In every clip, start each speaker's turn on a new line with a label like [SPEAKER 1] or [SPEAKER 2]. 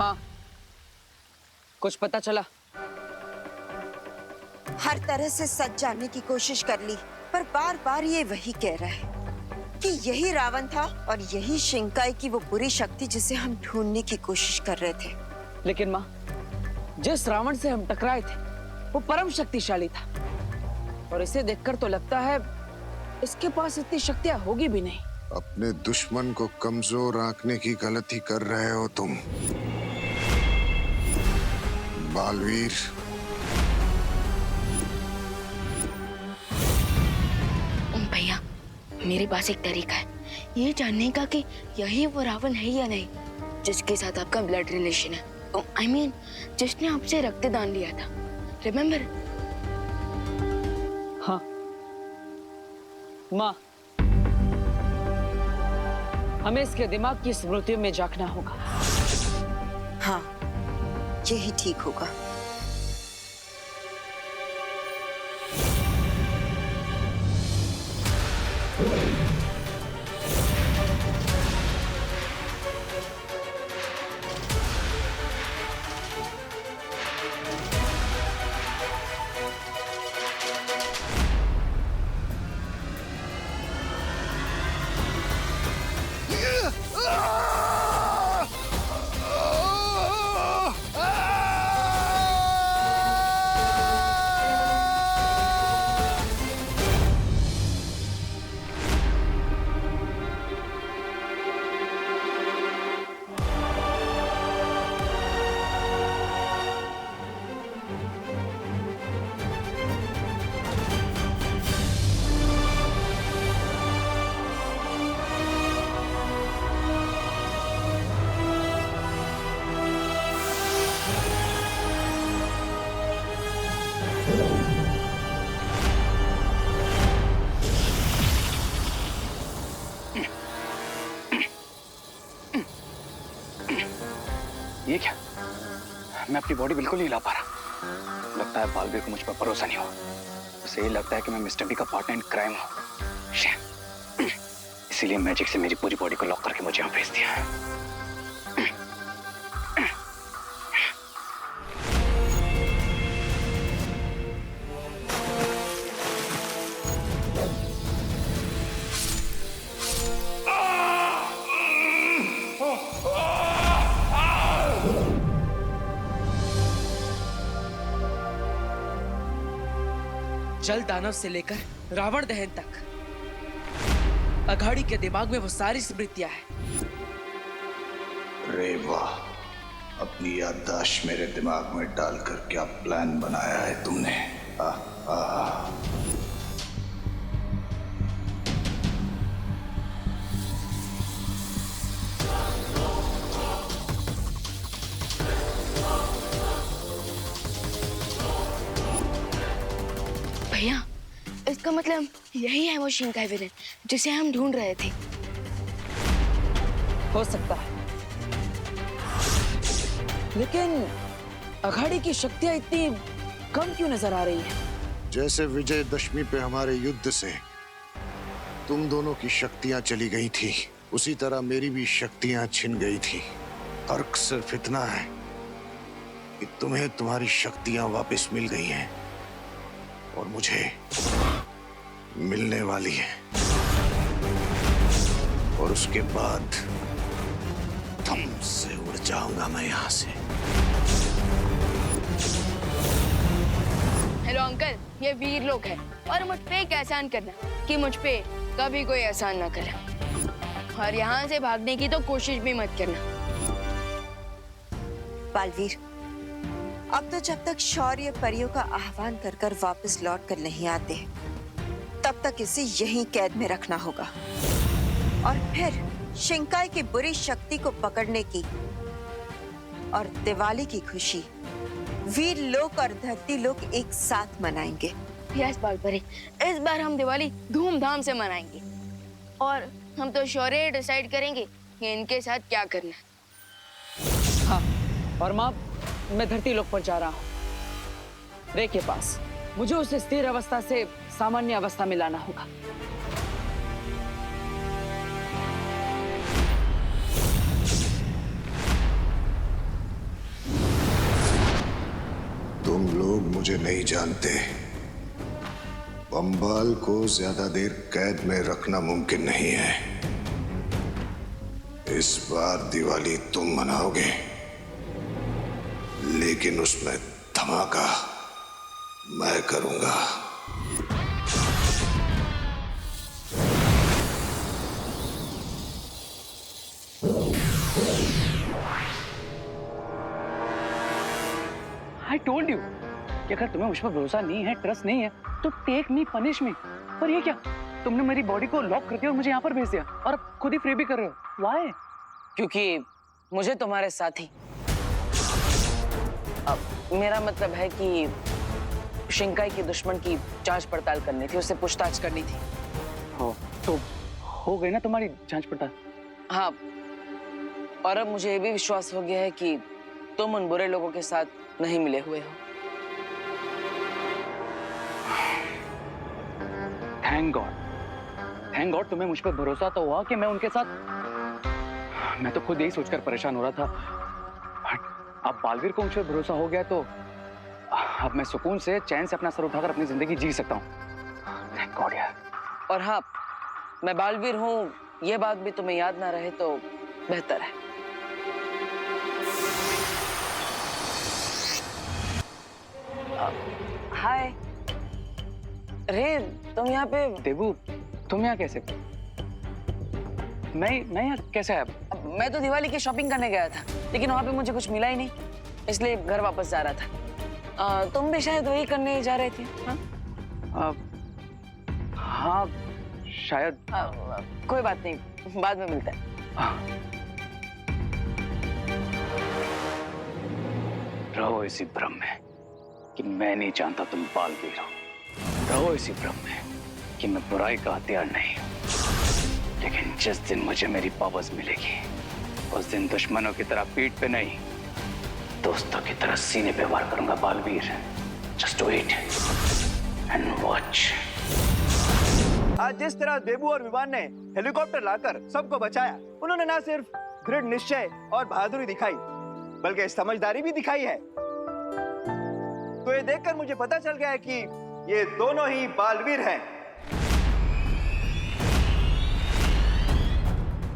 [SPEAKER 1] माँ, कुछ पता चला?
[SPEAKER 2] हर तरह से सच जानने की कोशिश कर ली, पर बार बार ये वही कह रहा है कि यही रावण था और यही शिंकाई की वो बुरी शक्ति जिसे हम ढूंढने की कोशिश कर रहे थे।
[SPEAKER 1] लेकिन माँ, जिस रावण से हम टकराए थे वो परम शक्तिशाली था, और इसे देखकर तो लगता है इसके पास इतनी शक्तियां होगी भी नहीं।
[SPEAKER 3] अपने दुश्मन को कमजोर आंकने की गलती कर रहे हो तुम, बालवीर।
[SPEAKER 4] भैया, मेरे पास एक तरीका है ये जानने का कि यही वो रावण है या नहीं जिसके साथ आपका ब्लड रिलेशन है। I mean, जिसने आपसे रक्तदान लिया था, रिमेम्बर?
[SPEAKER 1] हाँ माँ, हमें इसके दिमाग की स्मृतियों में झांकना होगा।
[SPEAKER 2] हाँ, यही ठीक होगा।
[SPEAKER 5] ये क्या? मैं अपनी बॉडी बिल्कुल नहीं हिला पा रहा। लगता है बालवीर को मुझ पर भरोसा नहीं हो। उसे ये लगता है कि मैं मिस्टर बी का पार्टनर इन क्राइम हूँ। इसीलिए मैजिक से मेरी पूरी बॉडी को लॉक करके मुझे यहाँ भेज दिया है।
[SPEAKER 6] जल दानव से लेकर रावण दहन तक अघाड़ी के दिमाग में वो सारी स्मृतियां हैं।
[SPEAKER 3] अरे वाह, अपनी याददाश्त मेरे दिमाग में डालकर क्या प्लान बनाया है तुमने।
[SPEAKER 4] भैया, इसका मतलब यही है वो शिंकाई विलेन जिसे हम ढूंढ रहे थे।
[SPEAKER 1] हो सकता है, लेकिन अघाड़ी की शक्तियां इतनी कम क्यों नजर आ रही है?
[SPEAKER 3] जैसे विजयदशमी पे हमारे युद्ध से तुम दोनों की शक्तियां चली गई थी, उसी तरह मेरी भी शक्तियां छिन गई थी। फर्क सिर्फ इतना है कि तुम्हें तुम्हारी शक्तियां वापस मिल गई हैं और मुझे मिलने वाली है, और उसके बाद दम से उड़ जाऊंगा मैं यहाँ से।
[SPEAKER 4] हेलो अंकल, ये वीर लोग हैं और मुझ पे एक एहसान करना कि मुझ पे कभी कोई एहसान ना करे, और यहाँ से भागने की तो कोशिश भी मत करना।
[SPEAKER 2] बालवीर, अब तो जब तक शौर्य परियों का आह्वान कर कर वापस लौट कर नहीं आते, तब तक इसे यहीं कैद में रखना होगा, और फिर शिंकाई की बुरी शक्ति को पकड़ने की और दिवाली की खुशी वीर लोक और धरती लोक एक साथ मनाएंगे।
[SPEAKER 4] यस बालपरी, इस बार हम दिवाली धूमधाम से मनाएंगे, और हम तो शौर्य डिसाइड करेंगे कि इनके साथ क्या करना है।
[SPEAKER 1] हाँ, और माँ, मैं धरती लोक पर जा रहा हूँ। रे के पास मुझे उसे स्थिर अवस्था से सामान्य अवस्था में लाना होगा।
[SPEAKER 3] मुझे नहीं जानते। बम्बाल को ज्यादा देर कैद में रखना मुमकिन नहीं है। इस बार दिवाली तुम मनाओगे, लेकिन उसमें धमाका मैं करूंगा।
[SPEAKER 5] I told you कि अगर तुम्हें मुझ पर भरोसा नहीं है, ट्रस्ट नहीं है, तो टेक मी, पनिश मी। पर ये क्या, तुमने मेरी बॉडी को लॉक कर दिया और मुझे यहाँ पर भेज दिया, और अब खुद ही फ्री भी कर रहे हो। Why?
[SPEAKER 1] क्योंकि मुझे तुम्हारे साथ ही, अब मेरा मतलब है कि शिंकाई के दुश्मन की जांच पड़ताल करनी थी, उससे पूछताछ करनी थी।
[SPEAKER 5] हो तो हो गई ना तुम्हारी जांच पड़ताल?
[SPEAKER 1] हाँ, और अब मुझे ये भी विश्वास हो गया है कि तुम उन बुरे लोगों के साथ नहीं मिले हुए हो।
[SPEAKER 5] थैंक गॉड तुम्हें मुझ पर भरोसा तो हुआ कि मैं उनके साथ। मैं तो खुद यही सोचकर परेशान हो रहा था, बट अब बालवीर को मुझ पर भरोसा हो गया तो अब मैं सुकून से, चैन से अपना सर उठाकर अपनी जिंदगी जी सकता हूँ। थैंक गॉड यार।
[SPEAKER 1] और हाँ, मैं बालवीर हूँ, ये बात भी तुम्हें याद ना रहे तो बेहतर है। हाय। अरे तुम यहाँ पे?
[SPEAKER 5] देबू, तुम यहाँ कैसे? मैं यहाँ कैसे आया?
[SPEAKER 1] मैं तो दिवाली की शॉपिंग करने गया था, लेकिन वहाँ पे मुझे कुछ मिला ही नहीं, इसलिए घर वापस जा रहा था। तुम भी शायद वही करने जा रहे थे? हाँ?
[SPEAKER 5] हाँ शायद।
[SPEAKER 1] कोई बात नहीं, बाद में मिलते हैं।
[SPEAKER 5] रहो इसी भ्रम में कि मैं नहीं जानता तुम बालवीर हो। रहो इसी भ्रम में कि मैं बुराई का हथियार नहीं हूं। लेकिन जिस दिन मुझे मेरी पावर्स मिलेगी, उस दिन दुश्मनों की तरह पीठ पे नहीं, दोस्तों की तरह सीने पे वार करूंगा Baalveer. Just wait and watch.
[SPEAKER 7] आज जिस तरह देबू और विवान ने हेलीकॉप्टर लाकर सबको बचाया, उन्होंने ना सिर्फ दृढ़ निश्चय और बहादुरी दिखाई, बल्कि समझदारी भी दिखाई है। तो ये देखकर मुझे पता चल गया है कि ये दोनों ही बालवीर हैं।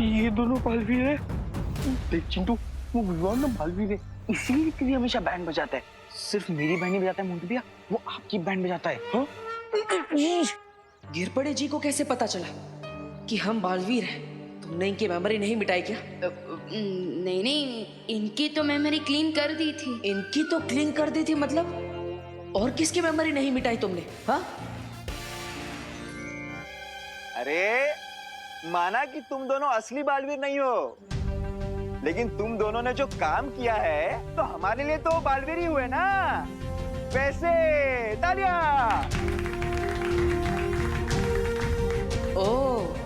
[SPEAKER 5] ये दोनों बालवीर है? देख चिंटू, वो विवान ना बालवीर है, इसीलिए के लिए हमेशा बैंड बजाता है। सिर्फ मेरी बैंड नहीं बजाता है मोंटू भैया, वो आपकी बैंड बजाता है। हाँ?
[SPEAKER 6] गिरपड़े जी को कैसे पता चला कि हम बालवीर हैं? तुमने इनकी मेमोरी नहीं मिटाई क्या?
[SPEAKER 4] नहीं नहीं, इनकी तो मेमोरी क्लीन कर दी थी।
[SPEAKER 6] इनकी तो क्लीन कर दी थी मतलब? और किसकी मेमोरी नहीं मिटाई तुमने? हाँ?
[SPEAKER 7] अरे माना कि तुम दोनों असली बालवीर नहीं हो, लेकिन तुम दोनों ने जो काम किया है तो हमारे लिए तो बालवीर ही हुए ना। वैसे तालियां।
[SPEAKER 6] ओह,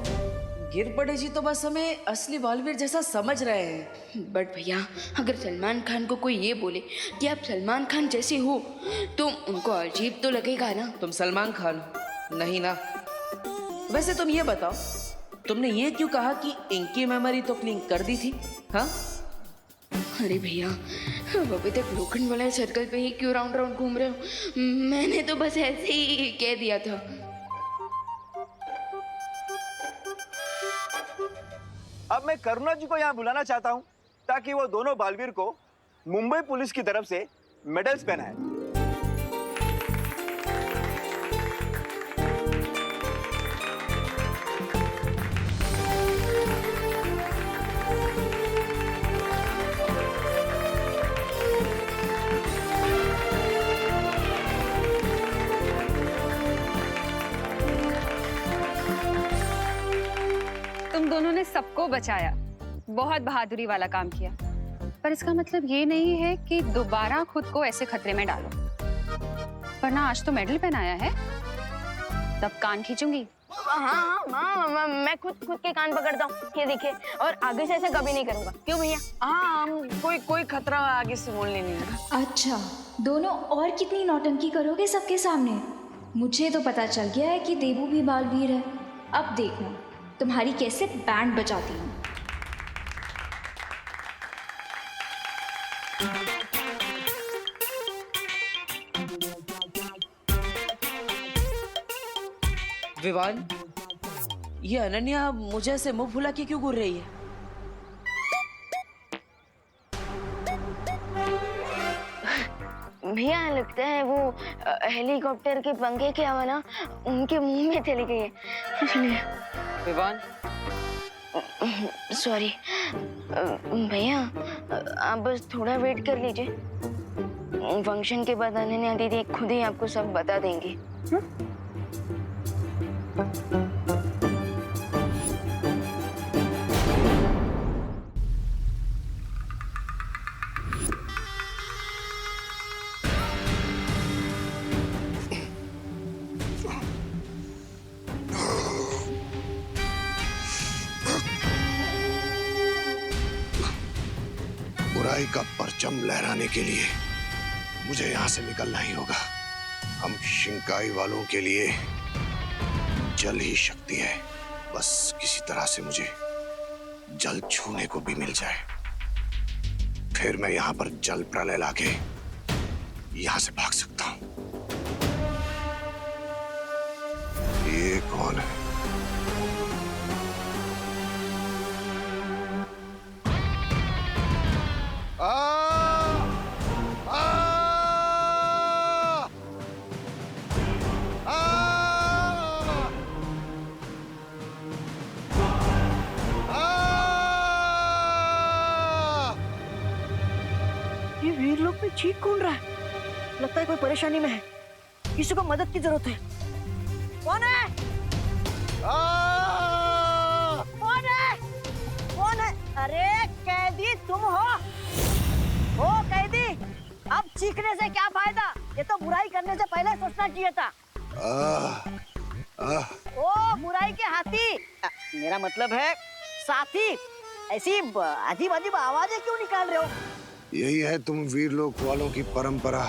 [SPEAKER 6] गिरपड़े जी तो बस हमें असली बालवीर जैसा समझ रहे हैं।
[SPEAKER 4] बट भैया, अगर सलमान खान को कोई ये बोले कि आप सलमान खान जैसे हो, तो उनको अजीब तो लगेगा ना।
[SPEAKER 6] तुम सलमान खान हो? नहीं ना। वैसे तुम ये बताओ, तुमने ये क्यों कहा कि इनकी मेमोरी तो क्लीन कर दी थी? हाँ?
[SPEAKER 4] अरे भैया, अब अभी तक लोखंड वाले सर्कल पे ही क्यों राउंड राउंड घूम रहे हो? मैंने तो बस ऐसे ही कह दिया था।
[SPEAKER 7] अब मैं करुणा जी को यहाँ बुलाना चाहता हूँ ताकि वो दोनों बालवीर को मुंबई पुलिस की तरफ से मेडल्स पहनाए।
[SPEAKER 8] तुम दोनों ने सबको बचाया, बहुत बहादुरी वाला काम किया, पर इसका मतलब ये नहीं है कि दोबारा खुद को ऐसे खतरे में डालो। वरना आज तो मेडल पहनाया है, तब कान खींचूंगी।
[SPEAKER 4] हाँ, मैं खुद के कान पकड़ता हूँ, ये देखिए, और आगे से ऐसा कभी नहीं करूँगा। क्यों भैया?
[SPEAKER 1] हाँ, हम कोई खतरा आगे से बोलने नहीं है।
[SPEAKER 9] अच्छा, दोनों और कितनी नौटंकी करोगे सबके सामने? मुझे तो पता चल गया है कि देबू भी बालवीर है। अब देखना तुम्हारी कैसे बैंड बजाती हूँ।
[SPEAKER 6] विवान, ये अनन्या मुझे ऐसे मुंह फुला के क्यों घूर रही है?
[SPEAKER 4] भैया लगता है वो हेलीकॉप्टर के पंखे की हवा ना उनके मुंह में चली गई है, इसलिए।
[SPEAKER 6] विवान,
[SPEAKER 4] सॉरी भैया, आप बस थोड़ा वेट कर लीजिए। फंक्शन के बाद अनन्या दीदी खुद ही आपको सब बता देंगी।
[SPEAKER 3] बुराई का परचम लहराने के लिए मुझे यहाँ से निकलना ही होगा। हम शिंकाई वालों के लिए जल ही शक्ति है। बस किसी तरह से मुझे जल छूने को भी मिल जाए, फिर मैं यहाँ पर जल प्रलय लाके यहाँ से भाग सकता हूँ। ये कौन है?
[SPEAKER 10] ये वीर लोग में चीख कौन रहा है? लगता है कोई परेशानी में है, किसी को मदद की जरूरत है। कौन है? कौन है? कौन है? अरे कैदी तुम हो? ओ कैदी, अब चीखने से क्या फायदा? ये तो बुराई करने से पहले सोचना चाहिए था। ओ बुराई के हाथी, मेरा मतलब है साथी, ऐसी अजीब अजीब आवाजें क्यों निकाल रहे हो?
[SPEAKER 3] यही है तुम वीर लोक वालों की परंपरा,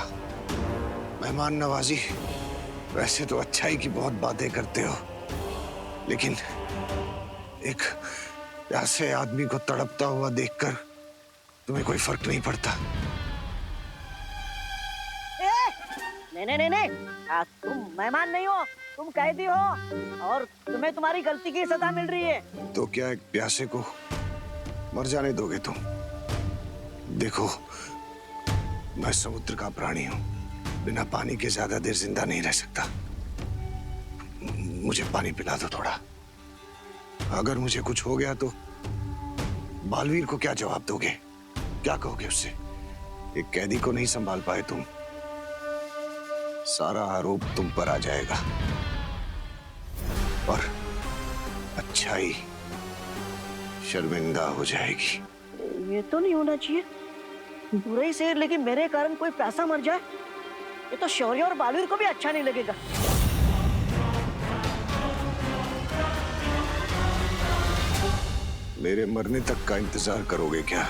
[SPEAKER 3] मेहमान नवाजी। वैसे तो अच्छाई की बहुत बातें करते हो, लेकिन एक प्यासे आदमी को तड़पता हुआ देखकर तुम्हें कोई फर्क नहीं पड़ता।
[SPEAKER 10] नहीं, तुम मेहमान नहीं हो, तुम कैदी हो और तुम्हें तुम्हारी गलती की सजा मिल रही है।
[SPEAKER 3] तो क्या एक प्यासे को मर जाने दोगे तुम? देखो, मैं समुद्र का प्राणी हूं, बिना पानी के ज्यादा देर जिंदा नहीं रह सकता। मुझे पानी पिला दो थोड़ा। अगर मुझे कुछ हो गया तो बालवीर को क्या जवाब दोगे? क्या कहोगे उससे? एक कैदी को नहीं संभाल पाए तुम, सारा आरोप तुम पर आ जाएगा और अच्छाई शर्मिंदा हो जाएगी।
[SPEAKER 10] ये तो नहीं होना चाहिए, बुराई से लेकिन मेरे कारण कोई प्यासा मर जाए, ये तो शौर्य और बालवीर को भी अच्छा नहीं लगेगा।
[SPEAKER 3] मेरे मरने तक का इंतजार करोगे क्या?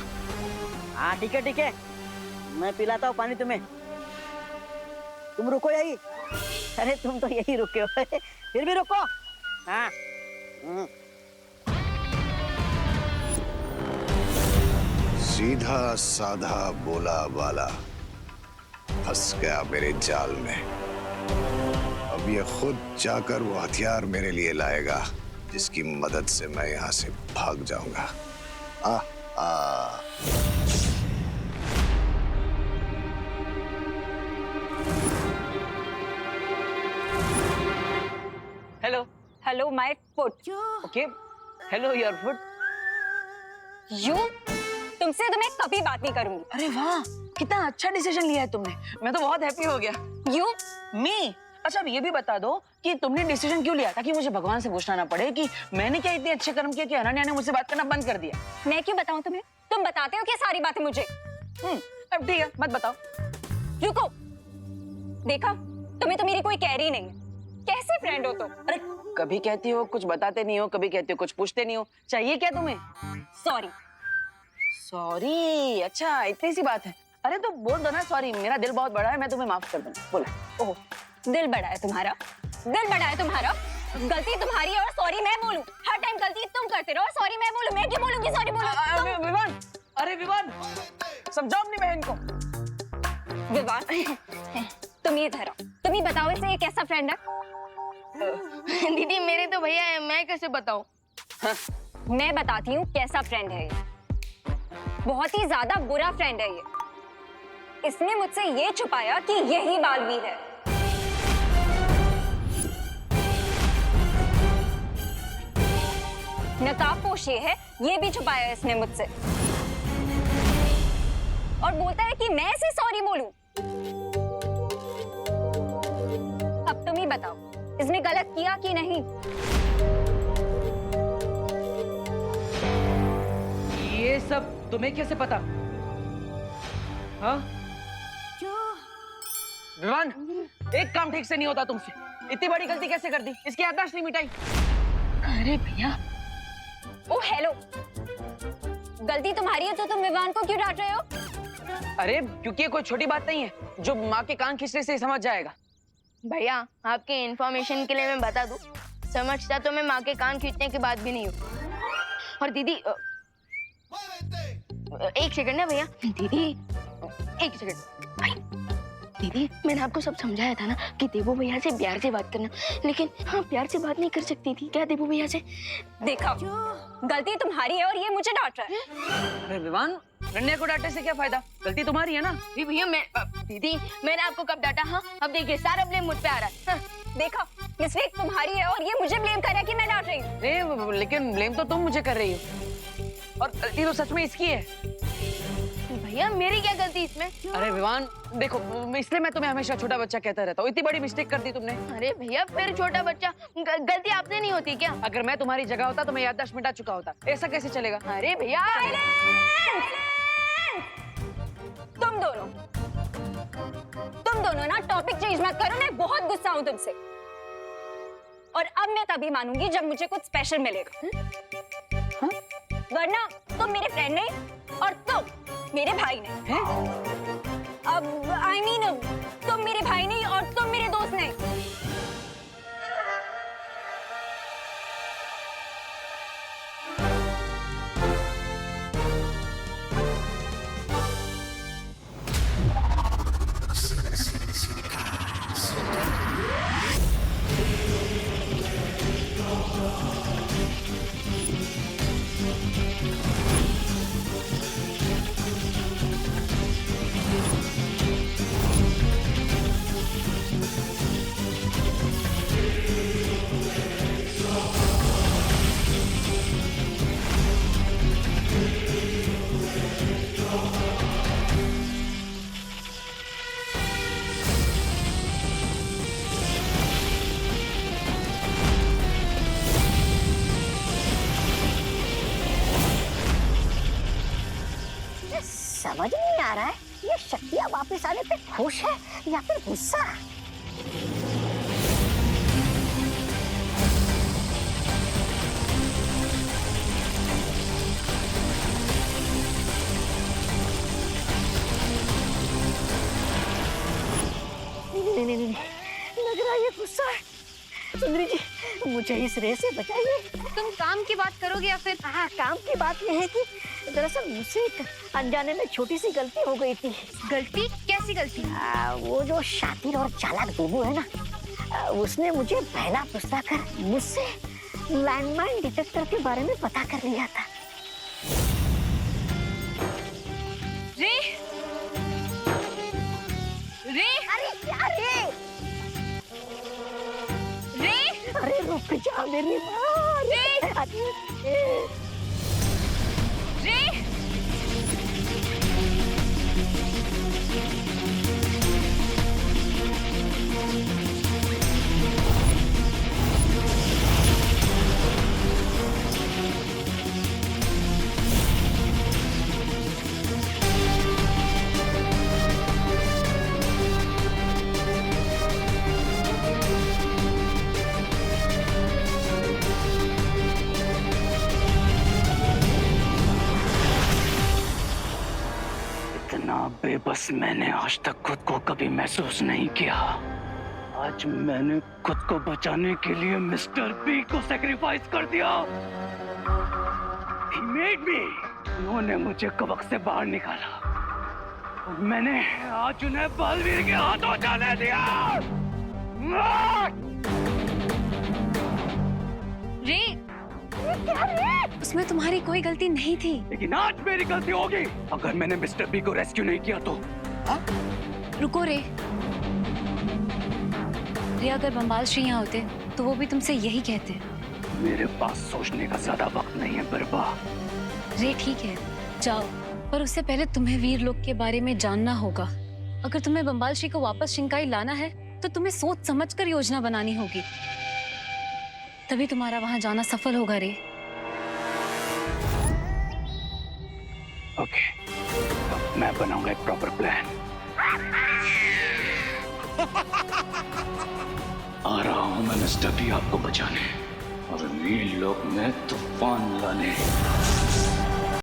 [SPEAKER 10] हाँ ठीक है, मैं पिलाता हूँ पानी तुम्हें। तुम रुको यही। अरे तुम तो यही रुके हो फिर भी रुको। हाँ
[SPEAKER 3] सीधा साधा बोला वाला फंस गया मेरे जाल में। अब ये खुद जाकर वो हथियार मेरे लिए लाएगा जिसकी मदद से मैं यहाँ से भाग जाऊंगा।
[SPEAKER 8] Hello my foot.
[SPEAKER 6] Okay, hello your foot.
[SPEAKER 8] You, तुमसे तो मैं कभी बात नहीं करूंगी।
[SPEAKER 1] अरे वाह, कितना अच्छा डिसीजन लिया है तुमने। मैं तो बहुत हैप्पी हो गया।
[SPEAKER 8] यू
[SPEAKER 1] मी, अच्छा अब ये भी बता दो कि तुमने डिसीजन क्यों लिया, ताकि मुझे भगवान से पूछना ना पड़े कि मैंने क्या इतने अच्छे कर्म किए कि अनन्या ने मुझसे बात करना बंद कर दिया।
[SPEAKER 8] मैं क्यों बताऊं तुम्हें? तुम बताते हो क्या सारी बातें मुझे?
[SPEAKER 1] अब ठीक है, मत बताओ।
[SPEAKER 8] रुको, देखा, तुम्हें तो मेरी कोई कैरी नहीं है। कैसे फ्रेंड हो तुम?
[SPEAKER 1] अरे कभी कहती हो कुछ बताते नहीं हो, कभी कहती हो कुछ पूछते नहीं हो। चाहिए क्या तुम्हें?
[SPEAKER 8] सॉरी।
[SPEAKER 1] सॉरी? अच्छा इतनी सी बात है। अरे तो बोल दो ना सॉरी, मेरा दिल बहुत बड़ा है, मैं तुम्हें माफ कर दूंगा। बोला।
[SPEAKER 8] ओह, दिल बड़ा है तुम्हारा? दिल बड़ा है तुम्हारा? गलती तुम्हारी है और सॉरी मैं बोलूं? हर टाइम गलती तुम करते रहो और सॉरी मैं बोलूं? मैं क्यों बोलूंगी सॉरी? बोलो
[SPEAKER 1] विवान। अरे विवान, समझाओ अपनी बहन को।
[SPEAKER 8] विवान, तुम ये ठहराओ, तुम ही बताओ इसे ये कैसा फ्रेंड है?
[SPEAKER 4] दीदी मेरे तो भैया है, मैं कैसे बताऊं?
[SPEAKER 8] मैं बताती हूँ कैसा फ्रेंड है ये। बहुत ही ज्यादा बुरा फ्रेंड है ये। इसने मुझसे ये छुपाया कि यही बालवीर है। नकाबपोश ये है, ये भी छुपाया इसने मुझसे। और बोलता है कि मैं इसे सॉरी बोलूं। अब तुम ही बताओ, इसने गलत किया कि नहीं?
[SPEAKER 6] ये सब तुम्हें कैसे पता? हाँ? विवान, एक काम ठीक से नहीं होता तुमसे। इतनी बड़ी गलती कैसे कर दी? इसकी याददाश्त नहीं मिटाई।
[SPEAKER 4] अरे भैया,
[SPEAKER 8] ओ हेलो, गलती तुम्हारी है तो तुम विवान को क्यों डांट रहे हो?
[SPEAKER 6] अरे क्योंकि ये कोई छोटी बात नहीं है जो माँ के कान खींचने से ही समझ जाएगा।
[SPEAKER 4] भैया आपके इंफॉर्मेशन के लिए मैं बता दूं, समझता तो मैं माँ के कान खींचने के बाद भी नहीं हूँ। और दीदी एक सेकंड ना भैया, दीदी एक सेकंड। दीदी मैंने आपको सब समझाया था ना कि देवू भैया से प्यार से बात करना, लेकिन हाँ प्यार से बात नहीं कर सकती थी क्या देवू भैया से?
[SPEAKER 8] देखा, गलती तुम्हारी है और ये मुझे डांट रहा है।
[SPEAKER 6] अरे विवान, नन्हे को डांटने से क्या फायदा? गलती तुम्हारी है ना।
[SPEAKER 4] भैया मैं दीदी मैंने आपको कब डांटा? हाँ अब देखिए सारा ब्लेम मुझ पे आ रहा है। हाँ,
[SPEAKER 8] देखा, मिस्टेक तुम्हारी है और ये मुझे ब्लेम कर रहा है कि मैं डांट रही हूँ।
[SPEAKER 6] लेकिन ब्लेम तो तुम मुझे कर रही हो और गलती तो सच में इसकी है।
[SPEAKER 4] भैया मेरी क्या गलती इसमें?
[SPEAKER 6] अरे विवान देखो, इसलिए मैं तुम्हें हमेशा छोटा बच्चा कहता रहता हूँ। इतनी बड़ी मिस्टेक कर दी तुमने।
[SPEAKER 4] अरे भैया फिर छोटा बच्चा, गलती आपसे नहीं होती क्या?
[SPEAKER 6] अगर मैं तुम्हारी जगह होता तो मैं याददाश्त मिटा चुका होता। ऐसा कैसे चलेगा?
[SPEAKER 4] अरे भैया
[SPEAKER 8] तुम दोनों ना टॉपिक चेंज मत करो, मैं बहुत गुस्सा हूँ तुमसे। और अब मैं तभी मानूंगी जब मुझे कुछ स्पेशल मिलेगा। हाँ? वरना तुम मेरे फ्रेंड नहीं और तुम मेरे भाई नहीं। अब I mean, तुम मेरे भाई नहीं और तुम मेरे दोस्त नहीं।
[SPEAKER 10] समझ नहीं आ रहा है, ये शक्तियाँ वापस आने पे खुश है या फिर गुस्सा? नहीं, लग रहा है ये गुस्सा है। सुंदरी जी, मुझे इस रेस से बचाइए।
[SPEAKER 8] तुम काम की बात करोगे या फिर?
[SPEAKER 10] हाँ, काम की बात यह है कि दरअसल मुझसे एक अनजाने में छोटी सी गलती हो गई थी।
[SPEAKER 8] गलती? कैसी गलती?
[SPEAKER 10] वो जो शातिर और चालाक देवू है ना, उसने मुझे पहला पुस्ता कर मुझसे लैंडमाइन डिटेक्टर के बारे में पता कर लिया था।
[SPEAKER 8] रे? रे?
[SPEAKER 10] अरे क्या रे?
[SPEAKER 8] रे?
[SPEAKER 10] अरे रुक जा मेरी माँ।
[SPEAKER 8] रे?
[SPEAKER 10] रे?
[SPEAKER 5] इतना बेबस मैंने आज तक खुद को कभी महसूस नहीं किया। आज मैंने खुद को बचाने के लिए मिस्टर बी को सैक्रिफाइस कर दिया। He made me। उन्होंने मुझे कवक से बाहर निकाला और मैंने आज उन्हें बालवीर के हाथों जाने दिया।
[SPEAKER 8] रे, उसमें तुम्हारी कोई गलती नहीं थी।
[SPEAKER 5] लेकिन आज मेरी गलती होगी अगर मैंने मिस्टर बी को रेस्क्यू नहीं किया तो।
[SPEAKER 8] रुको रे, अगर बम्बाल श्री यहाँ होते तो वो भी तुमसे यही कहते।
[SPEAKER 5] मेरे पास सोचने का ज्यादा वक्त नहीं है बरबा।
[SPEAKER 8] रे ठीक है, जाओ, पर उससे पहले तुम्हें वीर लोक के बारे में जानना होगा। अगर तुम्हें बम्बाल श्री को वापस शिंकाई लाना है तो तुम्हें सोच समझकर योजना बनानी होगी, तभी तुम्हारा वहां जाना सफल होगा रे।
[SPEAKER 5] ओके, अब मैं बनाऊंगा एक प्रॉपर प्लान। आ रहा हूं मैं मिस्टर बी आपको बचाने और वीर लोक में तूफान लाने।